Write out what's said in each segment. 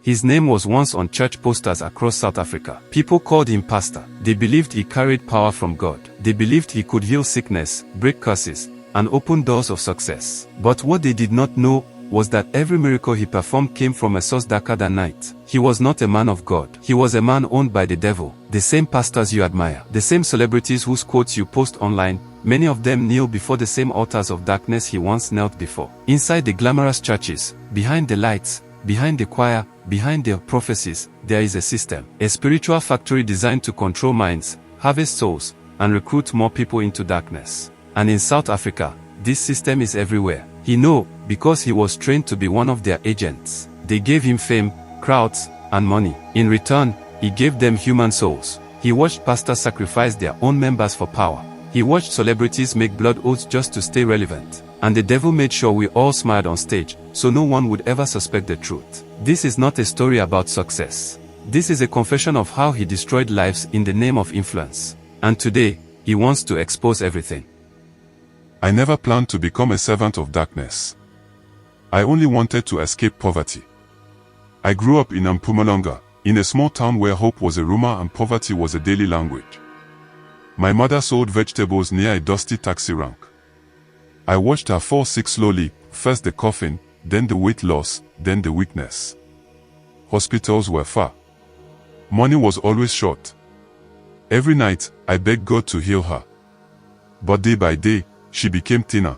His name was once on church posters across South Africa. People called him Pastor. They believed he carried power from God. They believed he could heal sickness, break curses, and open doors of success. But what they did not know was that every miracle he performed came from a source darker than night. He was not a man of God. He was a man owned by the devil. The same pastors you admire, the same celebrities whose quotes you post online, many of them kneel before the same altars of darkness he once knelt before. Inside the glamorous churches, behind the lights, behind the choir, behind their prophecies, there is a system. A spiritual factory designed to control minds, harvest souls, and recruit more people into darkness. And in South Africa, this system is everywhere. He knew, because he was trained to be one of their agents. They gave him fame, crowds, and money. In return, he gave them human souls. He watched pastors sacrifice their own members for power. He watched celebrities make blood oaths just to stay relevant. And the devil made sure we all smiled on stage, so no one would ever suspect the truth. This is not a story about success. This is a confession of how he destroyed lives in the name of influence. And today, he wants to expose everything. I never planned to become a servant of darkness. I only wanted to escape poverty. I grew up in Mpumalanga, in a small town where hope was a rumor and poverty was a daily language. My mother sold vegetables near a dusty taxi rank. I watched her fall sick slowly, first the coughing, then the weight loss, then the weakness. Hospitals were far. Money was always short. Every night, I begged God to heal her. But day by day, she became thinner.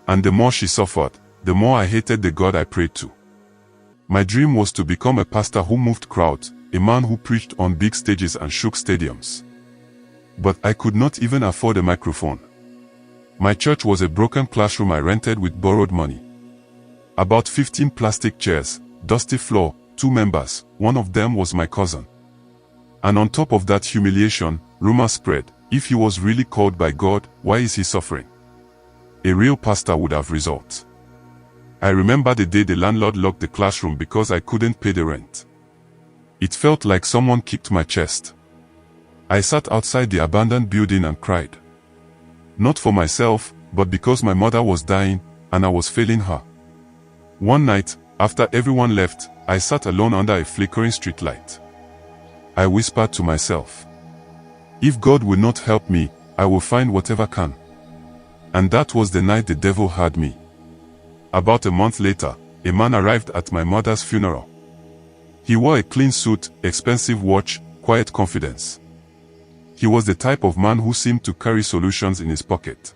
And the more she suffered, the more I hated the God I prayed to. My dream was to become a pastor who moved crowds, a man who preached on big stages and shook stadiums. But I could not even afford a microphone. My church was a broken classroom I rented with borrowed money. About 15 plastic chairs, dusty floor, 2 members, one of them was my cousin. And on top of that humiliation, rumors spread, if he was really called by God, why is he suffering? A real pastor would have results. I remember the day the landlord locked the classroom because I couldn't pay the rent. It felt like someone kicked my chest. I sat outside the abandoned building and cried. Not for myself, but because my mother was dying, and I was failing her. One night, after everyone left, I sat alone under a flickering streetlight. I whispered to myself, if God will not help me, I will find whatever can. And that was the night the devil had me. About a month later, a man arrived at my mother's funeral. He wore a clean suit, expensive watch, quiet confidence. He was the type of man who seemed to carry solutions in his pocket.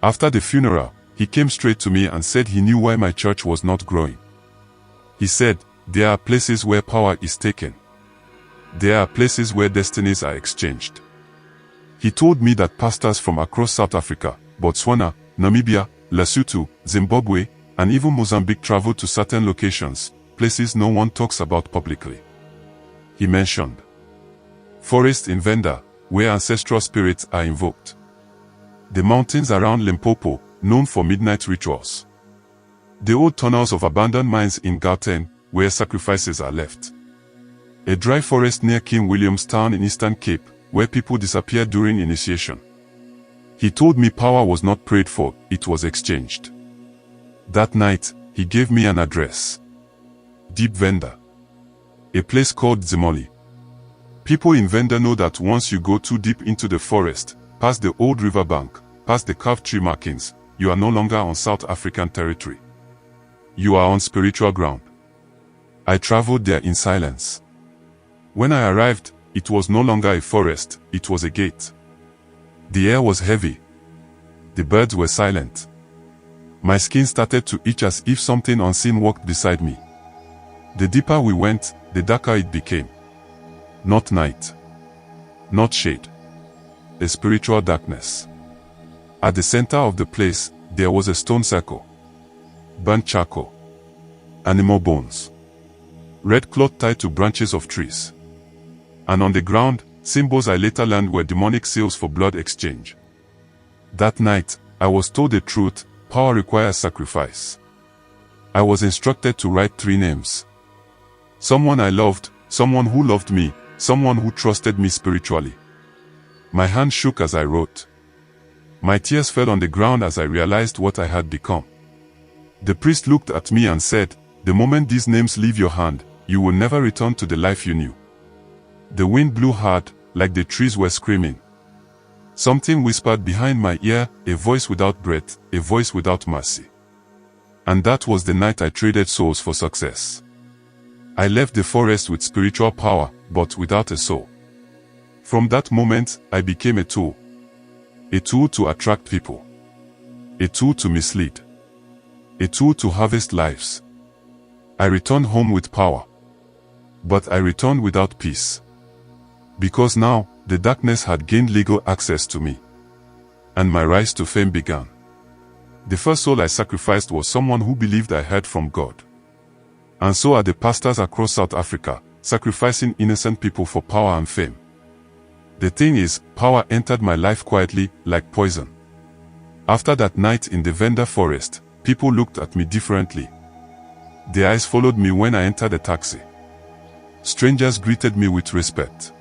After the funeral, he came straight to me and said he knew why my church was not growing. He said, there are places where power is taken. There are places where destinies are exchanged. He told me that pastors from across South Africa, Botswana, Namibia, Lesotho, Zimbabwe, and even Mozambique traveled to certain locations, places no one talks about publicly. He mentioned forests in Venda, where ancestral spirits are invoked. The mountains around Limpopo, known for midnight rituals. The old tunnels of abandoned mines in Gauteng, where sacrifices are left. A dry forest near King William's Town in Eastern Cape, where people disappear during initiation. He told me power was not prayed for, it was exchanged. That night, he gave me an address. Deep Venda. A place called Zimoli. People in Venda know that once you go too deep into the forest, past the old riverbank, past the carved tree markings, you are no longer on South African territory. You are on spiritual ground. I traveled there in silence. When I arrived, it was no longer a forest, it was a gate. The air was heavy. The birds were silent. My skin started to itch as if something unseen walked beside me. The deeper we went, the darker it became. Not night. Not shade. A spiritual darkness. At the center of the place, there was a stone circle. Burnt charcoal. Animal bones. Red cloth tied to branches of trees. And on the ground, symbols I later learned were demonic seals for blood exchange. That night, I was told the truth, power requires sacrifice. I was instructed to write 3 names. Someone I loved, someone who loved me, someone who trusted me spiritually. My hand shook as I wrote. My tears fell on the ground as I realized what I had become. The priest looked at me and said, The moment these names leave your hand, you will never return to the life you knew. The wind blew hard, like the trees were screaming. Something whispered behind my ear, a voice without breath, a voice without mercy. And that was the night I traded souls for success. I left the forest with spiritual power, but without a soul. From that moment, I became a tool. A tool to attract people. A tool to mislead. A tool to harvest lives. I returned home with power. But I returned without peace. Because now, the darkness had gained legal access to me. And my rise to fame began. The first soul I sacrificed was someone who believed I heard from God. And so are the pastors across South Africa, sacrificing innocent people for power and fame. The thing is, power entered my life quietly, like poison. After that night in the Venda forest, people looked at me differently. Their eyes followed me when I entered a taxi. Strangers greeted me with respect.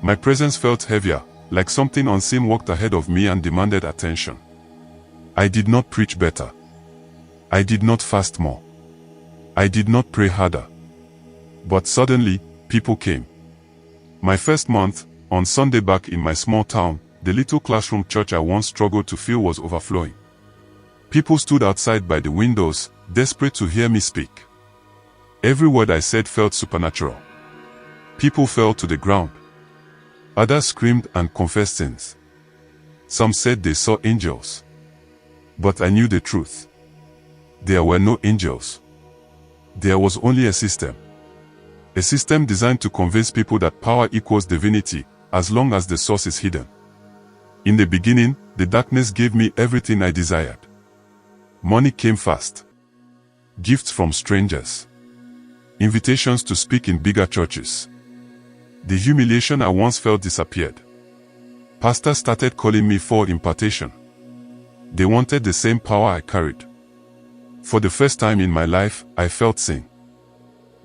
My presence felt heavier, like something unseen walked ahead of me and demanded attention. I did not preach better. I did not fast more. I did not pray harder. But suddenly, people came. My first month, on Sunday back in my small town, the little classroom church I once struggled to fill was overflowing. People stood outside by the windows, desperate to hear me speak. Every word I said felt supernatural. People fell to the ground. Others screamed and confessed sins. Some said they saw angels. But I knew the truth. There were no angels. There was only a system. A system designed to convince people that power equals divinity, as long as the source is hidden. In the beginning, the darkness gave me everything I desired. Money came fast. Gifts from strangers. Invitations to speak in bigger churches. The humiliation I once felt disappeared. Pastors started calling me for impartation. They wanted the same power I carried. For the first time in my life, I felt seen.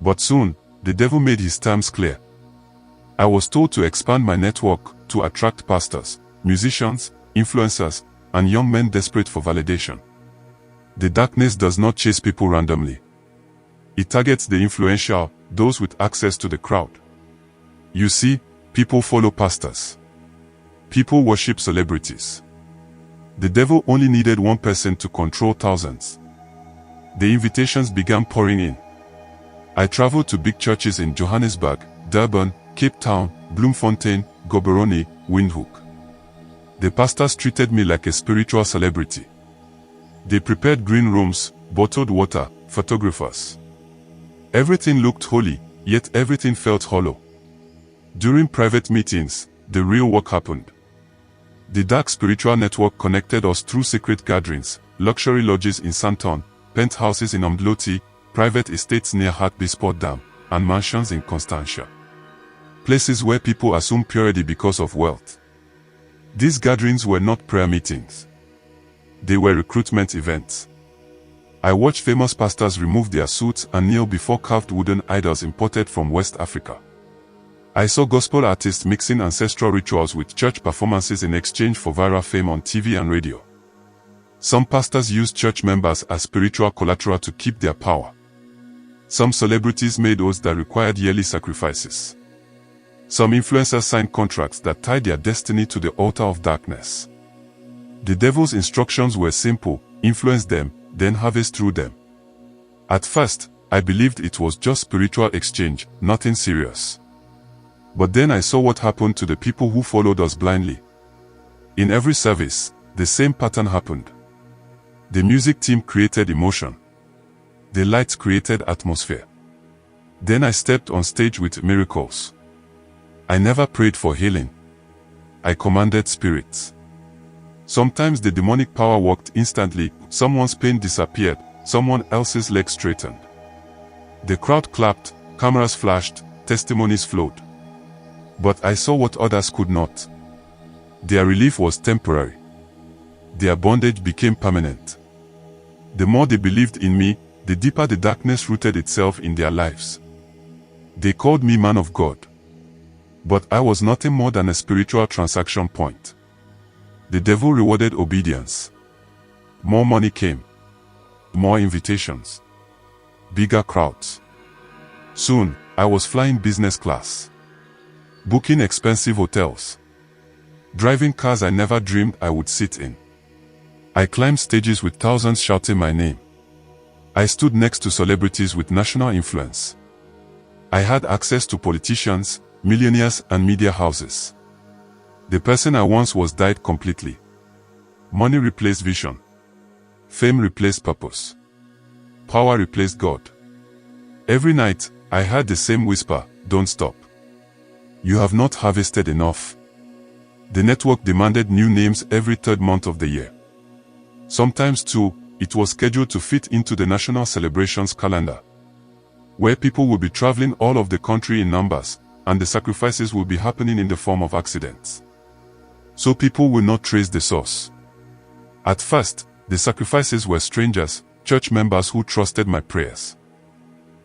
But soon, the devil made his terms clear. I was told to expand my network to attract pastors, musicians, influencers, and young men desperate for validation. The darkness does not chase people randomly. It targets the influential, those with access to the crowd. You see, people follow pastors. People worship celebrities. The devil only needed one person to control thousands. The invitations began pouring in. I traveled to big churches in Johannesburg, Durban, Cape Town, Bloemfontein, Gaborone, Windhoek. The pastors treated me like a spiritual celebrity. They prepared green rooms, bottled water, photographers. Everything looked holy, yet everything felt hollow. During private meetings, the real work happened. The dark spiritual network connected us through secret gatherings, luxury lodges in Sandton, penthouses in Umdloti, private estates near Hartbeespoort Dam, and mansions in Constantia. Places where people assume purity because of wealth. These gatherings were not prayer meetings. They were recruitment events. I watched famous pastors remove their suits and kneel before carved wooden idols imported from West Africa. I saw gospel artists mixing ancestral rituals with church performances in exchange for viral fame on TV and radio. Some pastors used church members as spiritual collateral to keep their power. Some celebrities made oaths that required yearly sacrifices. Some influencers signed contracts that tied their destiny to the altar of darkness. The devil's instructions were simple: influence them, then harvest through them. At first, I believed it was just spiritual exchange, nothing serious. But then I saw what happened to the people who followed us blindly. In every service, the same pattern happened. The music team created emotion. The lights created atmosphere. Then I stepped on stage with miracles. I never prayed for healing. I commanded spirits. Sometimes the demonic power worked instantly, someone's pain disappeared, someone else's leg straightened. The crowd clapped, cameras flashed, testimonies flowed. But I saw what others could not. Their relief was temporary. Their bondage became permanent. The more they believed in me, the deeper the darkness rooted itself in their lives. They called me man of God. But I was nothing more than a spiritual transaction point. The devil rewarded obedience. More money came. More invitations. bigger crowds. Soon, I was flying business class, booking expensive hotels, driving cars I never dreamed I would sit in. I climbed stages with thousands shouting my name. I stood next to celebrities with national influence. I had access to politicians, millionaires, and media houses. The person I once was died completely. Money replaced vision. Fame replaced purpose. Power replaced God. Every night, I heard the same whisper, "Don't stop. You have not harvested enough." The network demanded new names every third month of the year. Sometimes too, it was scheduled to fit into the national celebrations calendar, where people will be traveling all of the country in numbers, and the sacrifices will be happening in the form of accidents. So people will not trace the source. At first, the sacrifices were strangers, church members who trusted my prayers.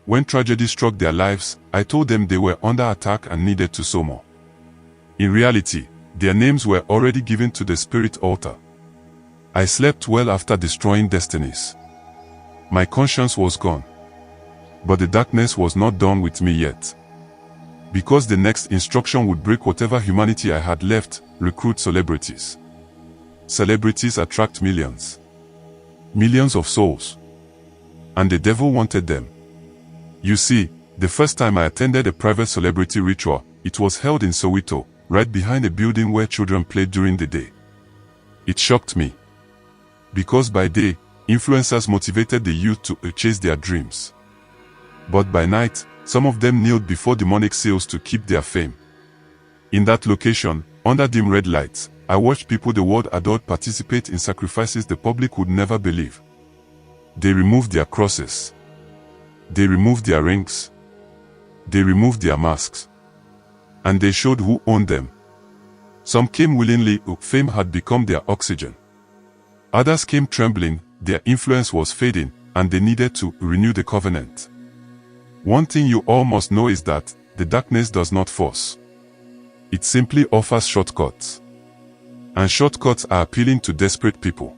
When tragedy struck their lives, I told them they were under attack and needed to sow more. In reality, their names were already given to the spirit altar. I slept well after destroying destinies. My conscience was gone. But the darkness was not done with me yet. Because the next instruction would break whatever humanity I had left, recruit celebrities. Celebrities attract millions. Millions of souls. And the devil wanted them. You see, the first time I attended a private celebrity ritual, it was held in Soweto, right behind a building where children played during the day. It shocked me. Because by day, influencers motivated the youth to chase their dreams. But by night, some of them kneeled before demonic seals to keep their fame. In that location, under dim red lights, I watched people the world adored participate in sacrifices the public would never believe. They removed their crosses. They removed their rings. They removed their masks. And they showed who owned them. Some came willingly, fame had become their oxygen. Others came trembling, their influence was fading, and they needed to renew the covenant. One thing you all must know is that the darkness does not force. It simply offers shortcuts. And shortcuts are appealing to desperate people.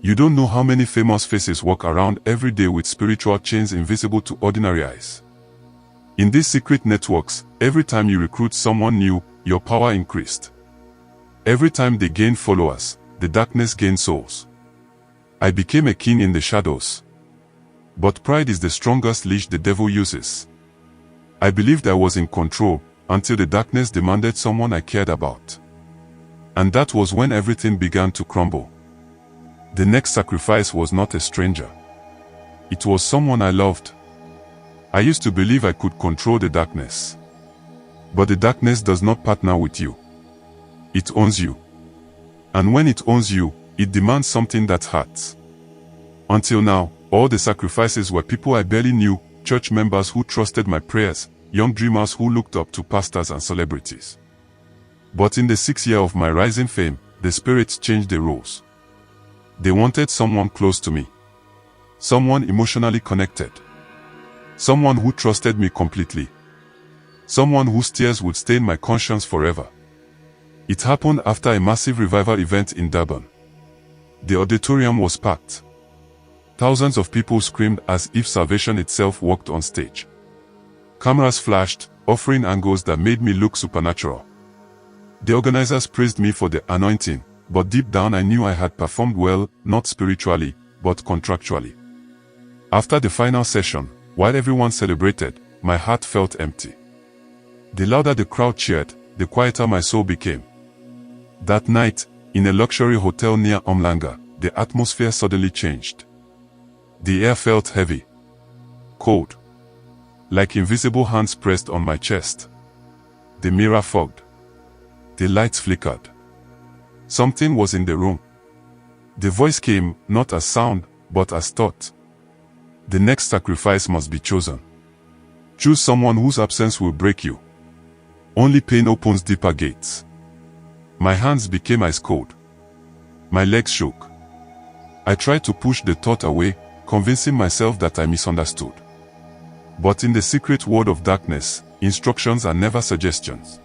You don't know how many famous faces walk around every day with spiritual chains invisible to ordinary eyes. In these secret networks, every time you recruit someone new, your power increased. Every time they gained followers, the darkness gained souls. I became a king in the shadows. But pride is the strongest leash the devil uses. I believed I was in control, until the darkness demanded someone I cared about. And that was when everything began to crumble. The next sacrifice was not a stranger. It was someone I loved. I used to believe I could control the darkness. But the darkness does not partner with you. It owns you. And when it owns you, it demands something that hurts. Until now, all the sacrifices were people I barely knew, church members who trusted my prayers, young dreamers who looked up to pastors and celebrities. But in the 6th year of my rising fame, the spirits changed the rules. They wanted someone close to me. Someone emotionally connected. Someone who trusted me completely. Someone whose tears would stain my conscience forever. It happened after a massive revival event in Durban. The auditorium was packed. Thousands of people screamed as if salvation itself walked on stage. Cameras flashed, offering angles that made me look supernatural. The organizers praised me for the anointing, but deep down I knew I had performed well, not spiritually, but contractually. After the final session, while everyone celebrated, my heart felt empty. The louder the crowd cheered, the quieter my soul became. That night, in a luxury hotel near Umhlanga, the atmosphere suddenly changed. The air felt heavy, cold, like invisible hands pressed on my chest. The mirror fogged. The lights flickered. Something was in the room. The voice came, not as sound, but as thought. The next sacrifice must be chosen. Choose someone whose absence will break you. Only pain opens deeper gates. My hands became ice cold. My legs shook. I tried to push the thought away, convincing myself that I misunderstood. But in the secret world of darkness, instructions are never suggestions.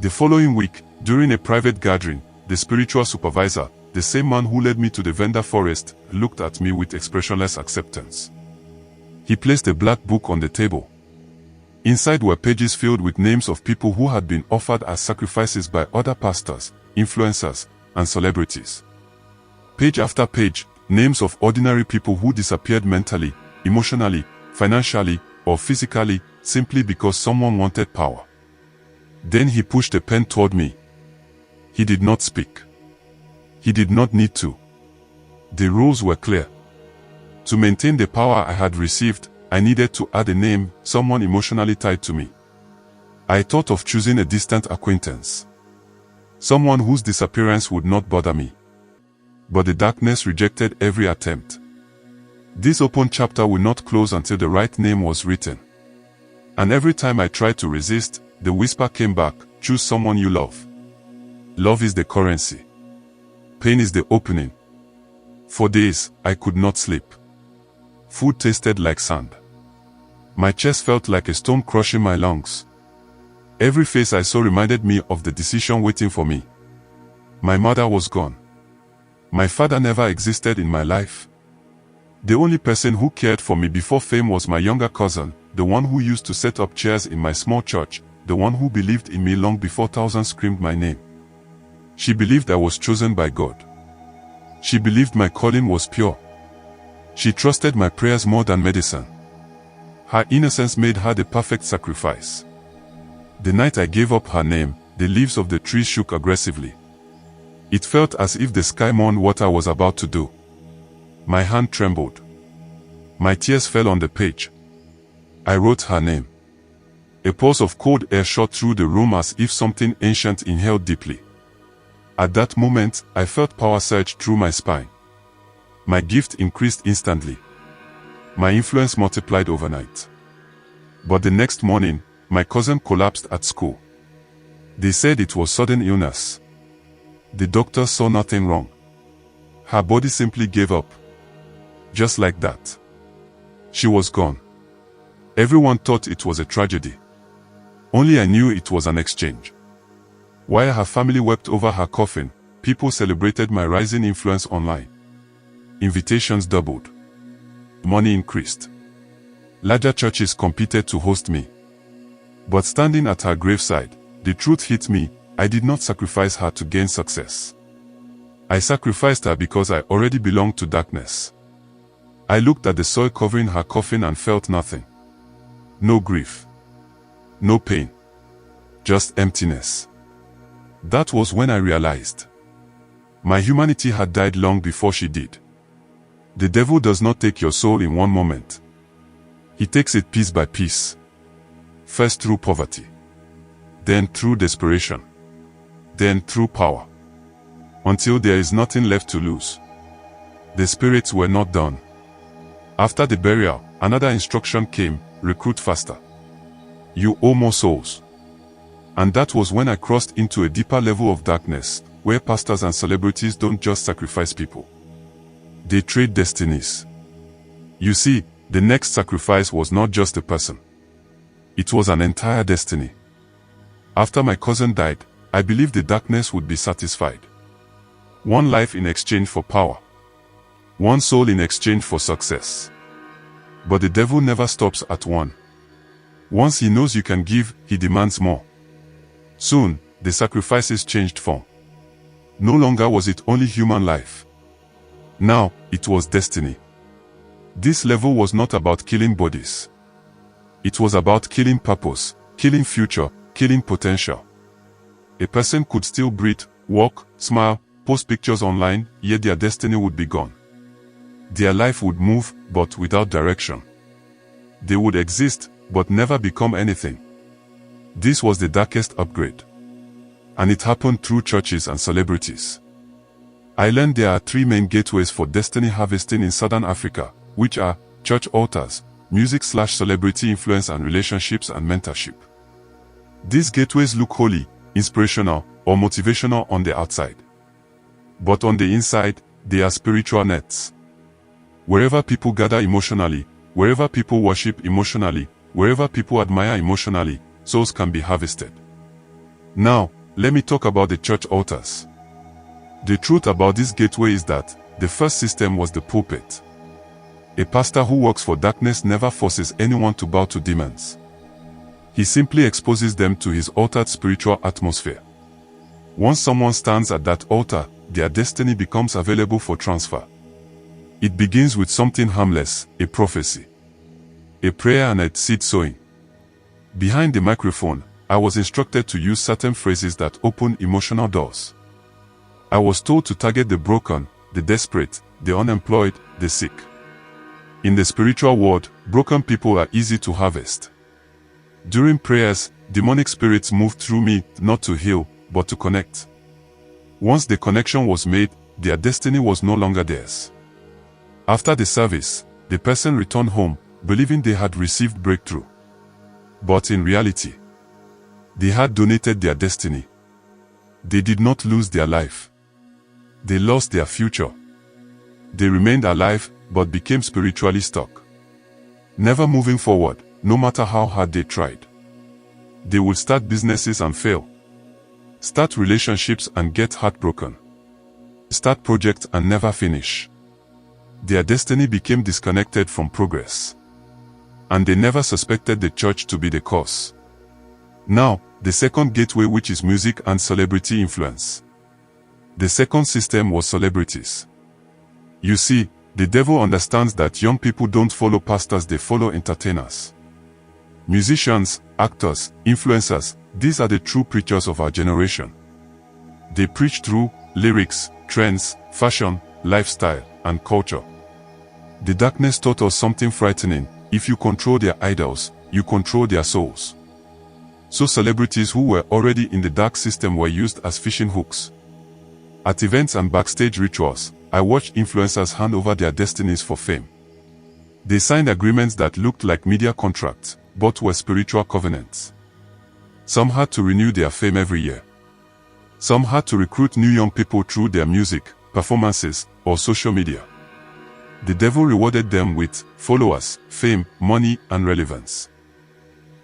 The following week, during a private gathering, the spiritual supervisor, the same man who led me to the Venda forest, looked at me with expressionless acceptance. He placed a black book on the table. Inside were pages filled with names of people who had been offered as sacrifices by other pastors, influencers, and celebrities. Page after page, names of ordinary people who disappeared mentally, emotionally, financially, or physically, simply because someone wanted power. Then he pushed a pen toward me. He did not speak. He did not need to. The rules were clear. To maintain the power I had received, I needed to add a name, someone emotionally tied to me. I thought of choosing a distant acquaintance. Someone whose disappearance would not bother me. But the darkness rejected every attempt. This open chapter will not close until the right name was written. And every time I tried to resist, the whisper came back, choose someone you love. Love is the currency. Pain is the opening. For days, I could not sleep. Food tasted like sand. My chest felt like a stone crushing my lungs. Every face I saw reminded me of the decision waiting for me. My mother was gone. My father never existed in my life. The only person who cared for me before fame was my younger cousin, the one who used to set up chairs in my small church, the one who believed in me long before thousands screamed my name. She believed I was chosen by God. She believed my calling was pure. She trusted my prayers more than medicine. Her innocence made her the perfect sacrifice. The night I gave up her name, the leaves of the trees shook aggressively. It felt as if the sky mourned what I was about to do. My hand trembled. My tears fell on the page. I wrote her name. A pulse of cold air shot through the room as if something ancient inhaled deeply. At that moment, I felt power surge through my spine. My gift increased instantly. My influence multiplied overnight. But the next morning, my cousin collapsed at school. They said it was sudden illness. The doctors saw nothing wrong. Her body simply gave up. Just like that. She was gone. Everyone thought it was a tragedy. Only I knew it was an exchange. While her family wept over her coffin, people celebrated my rising influence online. Invitations doubled. Money increased. Larger churches competed to host me. But standing at her graveside, the truth hit me: I did not sacrifice her to gain success. I sacrificed her because I already belonged to darkness. I looked at the soil covering her coffin and felt nothing. No grief. No pain. Just emptiness. That was when I realized. My humanity had died long before she did. The devil does not take your soul in one moment. He takes it piece by piece. First through poverty. Then through desperation. Then through power. Until there is nothing left to lose. The spirits were not done. After the burial, another instruction came: recruit faster. You owe more souls. And that was when I crossed into a deeper level of darkness, where pastors and celebrities don't just sacrifice people. They trade destinies. You see, the next sacrifice was not just a person. It was an entire destiny. After my cousin died, I believed the darkness would be satisfied. One life in exchange for power. One soul in exchange for success. But the devil never stops at one. Once he knows you can give, he demands more. Soon, the sacrifices changed form. No longer was it only human life. Now, it was destiny. This level was not about killing bodies. It was about killing purpose, killing future, killing potential. A person could still breathe, walk, smile, post pictures online, yet their destiny would be gone. Their life would move, but without direction. They would exist, but never become anything. This was the darkest upgrade. And it happened through churches and celebrities. I learned there are three main gateways for destiny harvesting in Southern Africa, which are church altars, music/celebrity influence, and relationships and mentorship. These gateways look holy, inspirational, or motivational on the outside. But on the inside, they are spiritual nets. Wherever people gather emotionally, wherever people worship emotionally, wherever people admire emotionally, souls can be harvested. Now, let me talk about the church altars. The truth about this gateway is that the first system was the pulpit. A pastor who works for darkness never forces anyone to bow to demons. He simply exposes them to his altered spiritual atmosphere. Once someone stands at that altar, their destiny becomes available for transfer. It begins with something harmless, a prophecy, a prayer and a seed sowing. Behind the microphone, I was instructed to use certain phrases that open emotional doors. I was told to target the broken, the desperate, the unemployed, the sick. In the spiritual world, broken people are easy to harvest. During prayers, demonic spirits moved through me not to heal, but to connect. Once the connection was made, their destiny was no longer theirs. After the service, the person returned home, believing they had received breakthrough. But in reality, they had donated their destiny. They did not lose their life. They lost their future. They remained alive, but became spiritually stuck. Never moving forward, no matter how hard they tried. They would start businesses and fail. Start relationships and get heartbroken. Start projects and never finish. Their destiny became disconnected from progress. And they never suspected the church to be the cause. Now, the second gateway, which is music and celebrity influence. The second system was celebrities. You see, the devil understands that young people don't follow pastors, they follow entertainers. Musicians, actors, influencers, these are the true preachers of our generation. They preach through lyrics, trends, fashion, lifestyle, and culture. The darkness taught us something frightening: if you control their idols, you control their souls. So celebrities who were already in the dark system were used as fishing hooks. At events and backstage rituals, I watched influencers hand over their destinies for fame. They signed agreements that looked like media contracts, but were spiritual covenants. Some had to renew their fame every year. Some had to recruit new young people through their music, performances, or social media. The devil rewarded them with followers, fame, money, and relevance.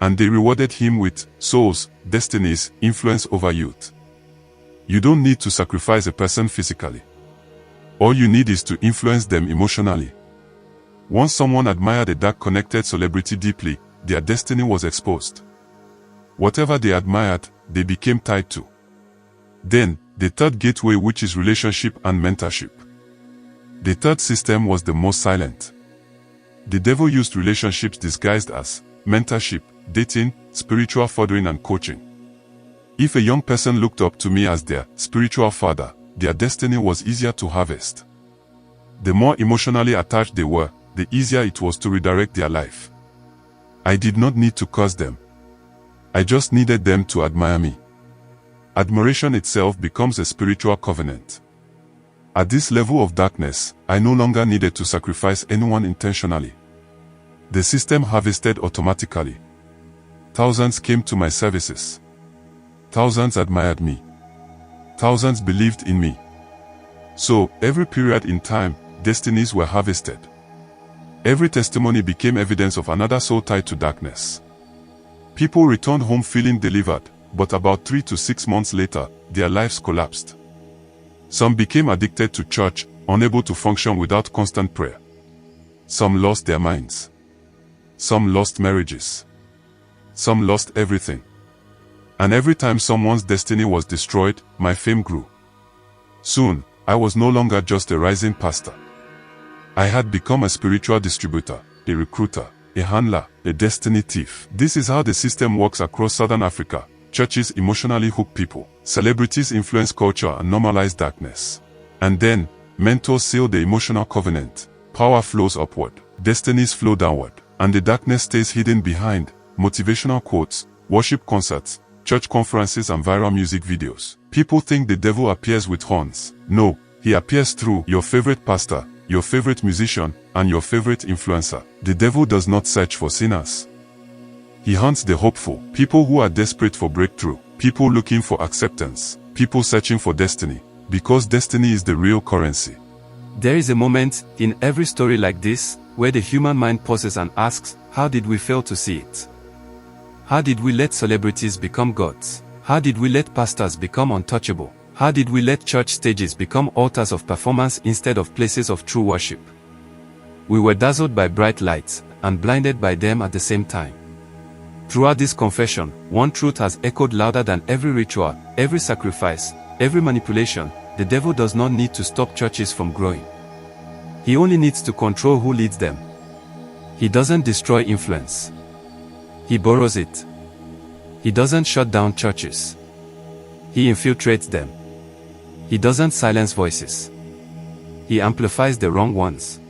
And they rewarded him with souls, destinies, influence over youth. You don't need to sacrifice a person physically. All you need is to influence them emotionally. Once someone admired a dark-connected celebrity deeply, their destiny was exposed. Whatever they admired, they became tied to. Then, the third gateway, which is relationship and mentorship. The third system was the most silent. The devil used relationships disguised as mentorship, dating, spiritual fathering, and coaching. If a young person looked up to me as their spiritual father, their destiny was easier to harvest. The more emotionally attached they were, the easier it was to redirect their life. I did not need to curse them. I just needed them to admire me. Admiration itself becomes a spiritual covenant. At this level of darkness, I no longer needed to sacrifice anyone intentionally. The system harvested automatically. Thousands came to my services. Thousands admired me. Thousands believed in me. So, every period in time, destinies were harvested. Every testimony became evidence of another soul tied to darkness. People returned home feeling delivered, but about 3 to 6 months later, their lives collapsed. Some became addicted to church, unable to function without constant prayer. Some lost their minds. Some lost marriages. Some lost everything. And every time someone's destiny was destroyed, my fame grew. Soon, I was no longer just a rising pastor. I had become a spiritual distributor, a recruiter, a handler, a destiny thief. This is how the system works across Southern Africa. Churches emotionally hook people, celebrities influence culture and normalize darkness. And then, mentors seal the emotional covenant. Power flows upward, destinies flow downward, and the darkness stays hidden behind motivational quotes, worship concerts, church conferences, and viral music videos. People think the devil appears with horns. No, he appears through your favorite pastor, your favorite musician, and your favorite influencer. The devil does not search for sinners. He hunts the hopeful, people who are desperate for breakthrough, people looking for acceptance, people searching for destiny, because destiny is the real currency. There is a moment, in every story like this, where the human mind pauses and asks, how did we fail to see it? How did we let celebrities become gods? How did we let pastors become untouchable? How did we let church stages become altars of performance instead of places of true worship? We were dazzled by bright lights, and blinded by them at the same time. Throughout this confession, one truth has echoed louder than every ritual, every sacrifice, every manipulation: the devil does not need to stop churches from growing. He only needs to control who leads them. He doesn't destroy influence. He borrows it. He doesn't shut down churches. He infiltrates them. He doesn't silence voices. He amplifies the wrong ones.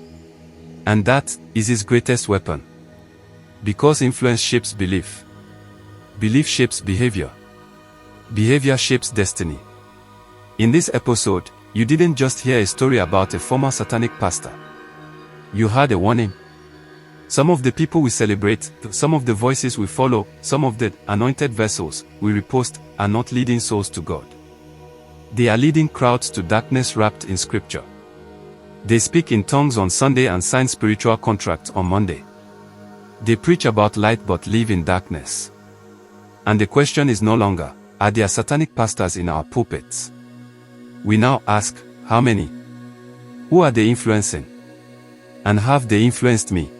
And that is his greatest weapon. Because influence shapes belief. Belief shapes behavior. Behavior shapes destiny. In this episode, you didn't just hear a story about a former satanic pastor. You heard a warning. Some of the people we celebrate, some of the voices we follow, some of the anointed vessels we repost are not leading souls to God. They are leading crowds to darkness wrapped in scripture. They speak in tongues on Sunday and sign spiritual contracts on Monday. They preach about light but live in darkness. And the question is no longer, are there satanic pastors in our pulpits? We now ask, how many? Who are they influencing? And have they influenced me?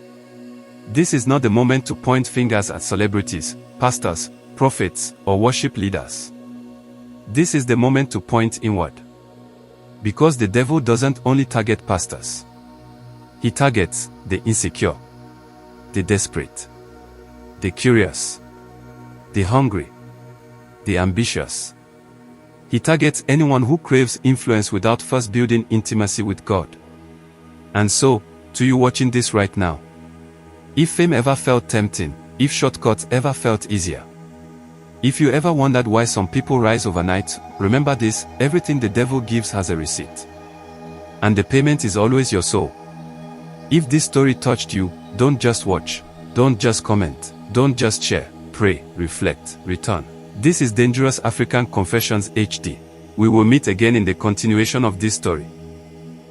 This is not the moment to point fingers at celebrities, pastors, prophets, or worship leaders. This is the moment to point inward. Because the devil doesn't only target pastors. He targets the insecure, the desperate, the curious, the hungry, the ambitious. He targets anyone who craves influence without first building intimacy with God. And so, to you watching this right now, if fame ever felt tempting, if shortcuts ever felt easier, if you ever wondered why some people rise overnight, remember this: everything the devil gives has a receipt. And the payment is always your soul. If this story touched you, don't just watch, don't just comment, don't just share, pray, reflect, return. This is Dangerous African Confessions HD. We will meet again in the continuation of this story.